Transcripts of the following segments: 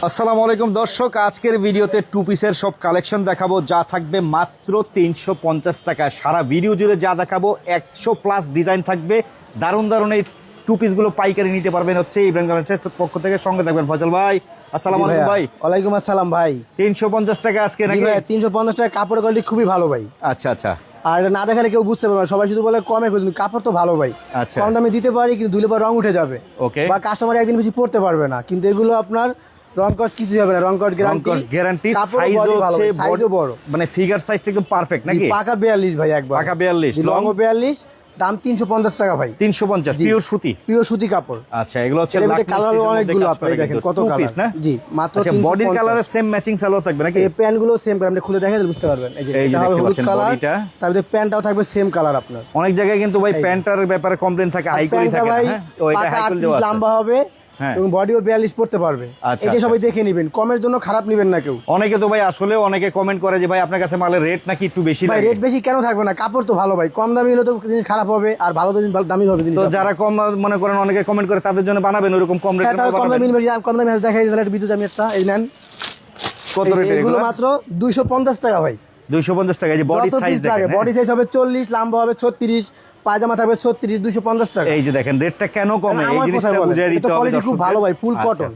আসসালামু আলাইকুম দর্শক, আজকের ভিডিওতে টু পিসের সব কালেকশন দেখাবো, যা থাকবে মাত্র 350 টাকা। সারা ভিডিও জুড়ে যা দেখাবো 100+ ডিজাইন থাকবে। দারুণ দারুণ এই টু পিসগুলো পাইকারি নিতে পারবেন হচ্ছে ইব্রাহিম গার্মেন্টসের পক্ষ থেকে। সঙ্গে থাকবেন ফজল ভাই। আসসালামু আলাইকুম ভাই। ওয়ালাইকুম আসসালাম ভাই। 350 টাকা আজকে নাকি ভাই? 350 টাকা, কাপড়ের কোয়ালিটি খুবই ভালো ভাই। আচ্ছা আচ্ছা। আর এটা না দেখালে কেউ বুঝতে পারবে না, সবাই শুধু বলে কমে খুঁজুন, কাপড় তো ভালো ভাই। আচ্ছা। কম দামে দিতে পারি কিন্তু ধুলে পর রং উঠে যাবে, ওকে। বা কাস্টমার একদিন বেশি পড়তে পারবে না। কিন্তু এগুলো আপনার রং কস্ট কিছু হবে না, রং কস্ট গ্যারান্টি। সাইজও হচ্ছে সাইজও বড়, মানে ফিগার সাইজটা একদম পারফেক্ট নাকি? পাকা 42 ভাই, একবার পাকা 42, লং 42, দাম 350 টাকা ভাই। 350 পিওর সুতি, পিওর সুতি কাপড়। আচ্ছা, এগুলো হচ্ছে এর মধ্যে কালার অনেকগুলো, আপনি দেখেন কত কালার না। জি, মাত্র 350। বডির কালারে সেম ম্যাচিং সালোয়ার থাকবে নাকি? এই প্যান্ট গুলো সেম কালার, আপনি খুলে দেখেন বুঝতে পারবেন। এই যে এটা হবে হলুদ কালার, তারপরে প্যান্টটাও থাকবে সেম কালার আপনার। অনেক জায়গায় কিন্তু ভাই প্যান্টার ব্যাপারে কমপ্লেইন থাকে, হাই কোয়ালিটি থাকে না। হ্যাঁ, তো এটা হাই কোয়ালিটি লম্বা হবে এবং বডিও 42 পড়তে পারবে। এটা সবাই দেখে নেবেন, কমের জন্য খারাপ নেবেন না কেউ। অনেকে তো ভাই আসলে অনেকে কমেন্ট করে যে ভাই আপনার কাছে মালের রেট নাকি একটু বেশি লাগে। ভাই রেট বেশি কেন থাকবে না, কাপড় তো ভালো ভাই। কম দামি হলে তো জিনিস খারাপ হবে, আর ভালো তো জিনিস দামি হবে। তো যারা কম মনে করেন অনেকে কমেন্ট করে, তাদের জন্য বানাবেন ওরকম কম রেট। কম দামি কম দামি দেখাই দিলাম বিদ্যুৎ, আমি একটা এই নেন। কত রেট এগুলো? মাত্র 250 টাকা ভাই। 250 টাকা। এই যে বডি সাইজ দেখেন, বডি সাইজ হবে 40, লম্বা হবে 36, পায়জামা থাকবে 36, 250 টাকা। এই যে দেখেন রেটটা কেন কমে, এই জিনিসটা বুঝিয়ে দিতে হবে। কোয়ালিটি খুব ভালো ভাই, ফুল কটন।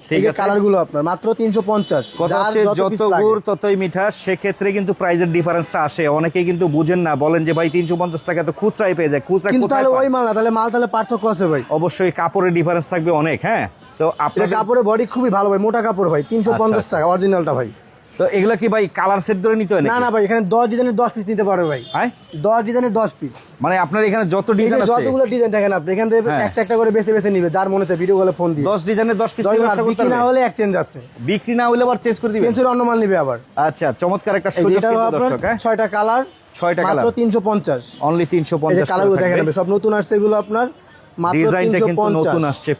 ঠিক আছে, কালারগুলো আপনার মাত্র 350। কথা হচ্ছে যত গুড় ততই মিঠা, সেক্ষেত্রে কিন্তু প্রাইসের ডিফারেন্সটা আসে। অনেকেই কিন্তু বুঝেন না, বলেন যে ভাই 350 টাকা তো খুচরাই পেয়ে যায়। খুচরা কিন্তু তাহলে ওই মাল না, তাহলে মাল তাহলে পার্থক্য আছে ভাই। অবশ্যই কাপড়ের ডিফারেন্স থাকবে অনেক। হ্যাঁ, তো আপনার কাপড়ের বডি খুবই ভালো ভাই, মোটা কাপড় ভাই। 350 টাকা অরিজিনালটা ভাই। তো এগুলা কি ভাই কালার সেট ধরে নিতে হয় না? না ভাই, এখানে 10 ডিজাইনের 10 পিস নিতে পারবে ভাই। হ্যাঁ, 10 ডিজাইনের 10 পিস। মানে আপনার এখানে যত ডিজাইন আছে, যতগুলো ডিজাইন দেখেন আপনি এখান থেকে একটা একটা করে বেছে বেছে নিবে, যার মনে চায় ভিডিও কলে ফোন দিয়ে। 10 ডিজাইনের 10 পিস বিক্রি না হলে এক্সচেঞ্জ আছে, বিক্রি না হলে আবার চেঞ্জ করে দিবেন, চেঞ্জ করে অন্য মাল নিবে আবার। আচ্ছা, চমৎকার একটা সুযোগ কিন্তু দর্শক। হ্যাঁ, 6টা কালার, 6টা কালার, মাত্র 350 অনলি 350 টাকা। কালারগুলো দেখেন সব নতুন আসছে এগুলো আপনার, ডিজাইনটা কিন্তু নতুন আসছে।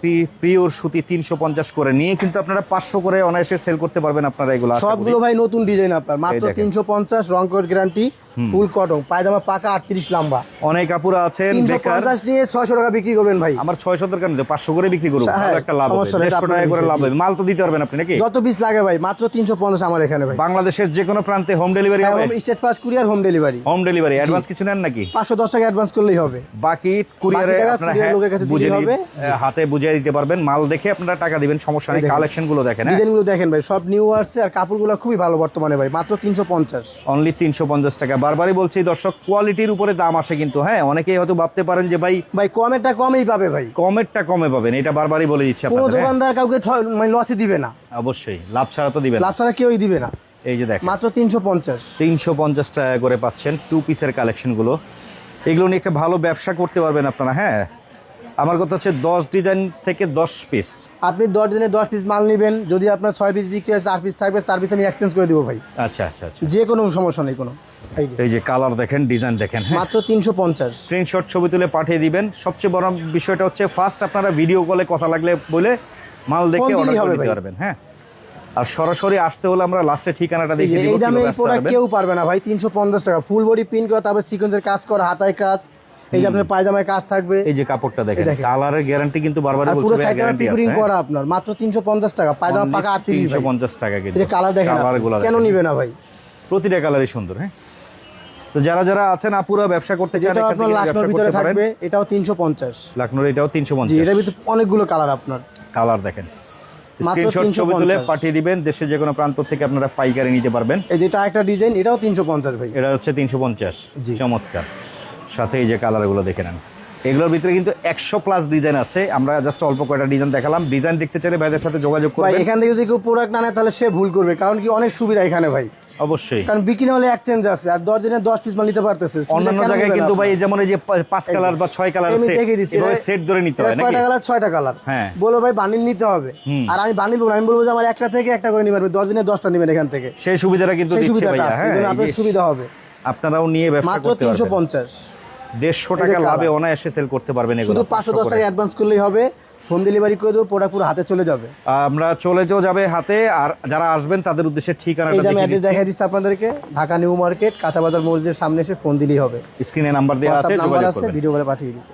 পিওর সুতি 350 করে নিয়ে কিন্তু আপনারা 500 করে অনায়াসে সেল করতে পারবেন আপনারা। এগুলো সবগুলো ভাই নতুন ডিজাইন আপনার, মাত্র 350, রং কোড গ্যারান্টি, ফুল কটন, পায়জামা পাকা 38 লম্বা। অনেক আপুরা আছেন বেকার, 350 নিয়ে 600 টাকা বিক্রি করবেন ভাই। আমার 600 দরকার নেই, 500 করে বিক্রি করব, ভালো একটা লাভ হবে। 150 টাকা করে লাভ হবে। মাল তো দিতে পারবেন আপনি নাকি? যত পিস লাগে ভাই, মাত্র 350 আমার এখানে ভাই। বাংলাদেশের যে কোনো প্রান্তে হোম ডেলিভারি হবে? State fast courier home delivery. Home delivery advance কিছু নেন নাকি? 510 টাকা অ্যাডভান্স করলেই হবে, বাকি কুরিয়ারে আপনারা লোকের কাছে বুঝে হবে, হাতে বুঝিয়ে দিতে পারবেন। মাল দেখে আপনারা টাকা দিবেন, সমস্যা নেই। কালেকশন গুলো দেখেন, ডিজাইনগুলো দেখেন ভাই, সব নিউ আসছে আর কাপড়গুলো খুবই ভালো বর্তমানে ভাই। মাত্র 350, অনলি 350 টাকা। বারবারই বলছি দর্শক, কোয়ালিটির উপরে দাম আসে কিন্তু। হ্যাঁ, অনেকেই হয়তো ভাবতে পারেন যে ভাই কমেরটা কমেই পাবে ভাই, কমেরটা কমে পাবেন, এটা বারবারই বলে দিচ্ছি আপনাদের। কোনো দোকানদার কাউকে মানে লসে দিবে না, অবশ্যই লাভ ছাড়া তো দিবে না, লাভ ছাড়া কেউই দিবে না। এই যে দেখেন মাত্র 350 টাকা করে পাচ্ছেন টু পিসের কালেকশন গুলো। এগুলো নিয়ে একটা ভালো ব্যবসা করতে পারবেন আপনারা। হ্যাঁ, আমার কথা হচ্ছে 10 ডিজাইন থেকে 10 পিস, আপনি 10 ডিজাইনে 10 পিস মাল নেবেন, যদি আপনার 6 পিস বিক্রি হয় 4 পিস থাকবে, 4 পিস আমি এক্সচেঞ্জ করে দিব ভাই। আচ্ছা আচ্ছা আচ্ছা, যে কোনো সমস্যা নেই কোনো। এই যে কালার দেখেন, ডিজাইন দেখেন, মাত্র 350। স্ক্রিনশট ছবি তুলে পাঠিয়ে দিবেন। সবচেয়ে বড় বিষয়টা হচ্ছে ফার্স্ট আপনারা ভিডিও কলে কথা লাগলে বলে মাল দেখে অর্ডার করে দিতে পারবেন। হ্যাঁ, আর সরাসরি আসতে হলে আমরা লাস্টে ঠিকানাটা দেখিয়ে দিব। এই দামে এই প্রোডাক্ট কেউ পারবে না ভাই। 350 টাকা, ফুল বডি প্রিন্ট করা, তারপর সিকোয়েন্সের কাজ করা, হাতায় কাজ, এই যে আপনার পায়জামায় কাজ থাকবে। এই যে কাপড়টা দেখেন, কালারের গ্যারান্টি কিন্তু বারবারই বলছি, পুরো সাইডে পিকুরিং করা আপনার, মাত্র 350 টাকা, পায়জামা পাকা 350 টাকা। কিন্তু এই যে কালার দেখেন, কেন নিবে না ভাই? প্রতিটা কালারই সুন্দর। হ্যাঁ, তো যারা যারা আছেন আপুরা ব্যবসা করতে চান, এটা আপনার লাখনোর ভিতরে থাকবে, এটাও 350। লাখনোর এটাও 350। জি, এটার ভিতরে অনেকগুলো কালার আপনার। কালার দেখেন, স্ক্রিনশট ছবি তুলে পাঠিয়ে দিবেন। দেশে যে কোনো প্রান্ত থেকে আপনারা পাইকারি নিতে পারবেন। এই যেটা একটা ডিজাইন, এটাও 350 ভাই। এটা হচ্ছে 350। চমৎকার। সাথে এই যে কালারগুলো দেখে নেন, এগুলোর ভিতরে কিন্তু 100+ ডিজাইন আছে। আমরা জাস্ট অল্প কয়েকটা ডিজাইন দেখালাম। ডিজাইন দেখতে চাইলে ভাইদের সাথে যোগাযোগ করবেন। ভাই এখান থেকে যদি কেউ প্রোডাক্ট না নেয় তাহলে সে ভুল করবে, কারণ কি অনেক সুবিধা এখানে ভাই। অবশ্যই, কারণ বিক্রি হলে এক্সচেঞ্জ আছে, আর 10 দিনে 10 পিস মাল নিতে পারতেছে। অন্যান্য জায়গায় কিন্তু ভাই যেমন এই যে 5 কালার বা 6 কালার সেট ধরে নিতে হয় নাকি? 6টা কালার 6টা কালার, হ্যাঁ, বলো ভাই বান্ডিল নিতে হবে। আর আমি বান্ডিল বলবো, আমি বলবো যে আমার একটা থেকে একটা করে নিবেন, 10 দিনে 10টা নেবেন এখান থেকে। সেই সুবিধাটা কিন্তু দিচ্ছি ভাইয়া। হ্যাঁ, আপনার সুবিধা হবে, আপনারাও নিয়ে ব্যবসা করতে পারবেন। মাত্র 350, 150 টাকা লাভে অনায়াসে সেল করতে পারবেন। এগুলো শুধু 510 টাকা অ্যাডভান্স করলেই হবে, হোম ডেলিভারি করে দেবো, প্রোডাক্ট পুরো হাতে চলে যাবে। আমরা চলে যাবে হাতে। আর যারা আসবেন তাদের উদ্দেশ্যে ঠিকানাটা দেখিয়ে দিচ্ছি আপনাদেরকে, ঢাকা নিউ মার্কেট, কাঁচা বাজার মসজিদের সামনে এসে ফোন দিলেই হবে। স্ক্রিনে নাম্বার দেওয়া আছে, ভিডিও করে পাঠিয়ে দিই।